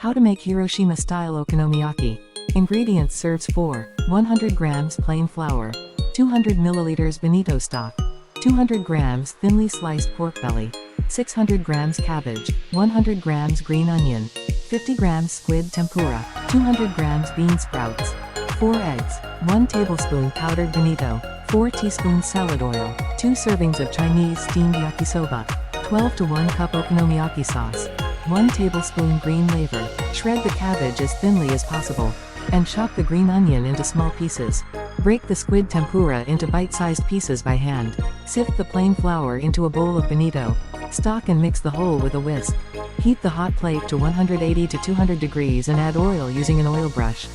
How to make Hiroshima-style okonomiyaki. Ingredients: serves for 100 grams plain flour, 200 milliliters bonito stock, 200 grams thinly sliced pork belly, 600 grams cabbage, 100 grams green onion, 50 grams squid tempura, 200 grams bean sprouts, 4 eggs, 1 tablespoon powdered bonito, 4 teaspoons salad oil, 2 servings of Chinese steamed yakisoba, 12 to 1 cup okonomiyaki sauce, 1 tablespoon green laver. Shred the cabbage as thinly as possible, and chop the green onion into small pieces. Break the squid tempura into bite-sized pieces by hand. Sift the plain flour into a bowl of bonito stock and mix the whole with a whisk. Heat the hot plate to 180 to 200 degrees and add oil using an oil brush.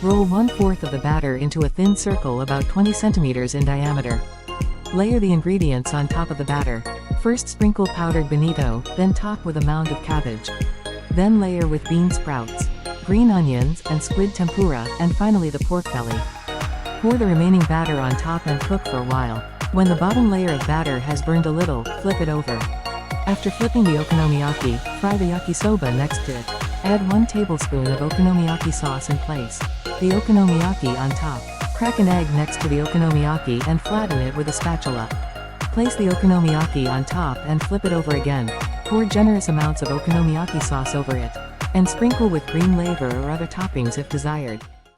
Roll 1/4 of the batter into a thin circle about 20 centimeters in diameter. Layer the ingredients on top of the batter. First sprinkle powdered bonito, then top with a mound of cabbage. Then layer with bean sprouts, green onions, and squid tempura, and finally the pork belly. Pour the remaining batter on top and cook for a while. When the bottom layer of batter has burned a little, flip it over. After flipping the okonomiyaki, fry the yakisoba next to it. Add 1 tablespoon of okonomiyaki sauce and place the okonomiyaki on top. Crack an egg next to the okonomiyaki and flatten it with a spatula. Place the okonomiyaki on top and flip it over again. Pour generous amounts of okonomiyaki sauce over it, and sprinkle with green laver or other toppings if desired.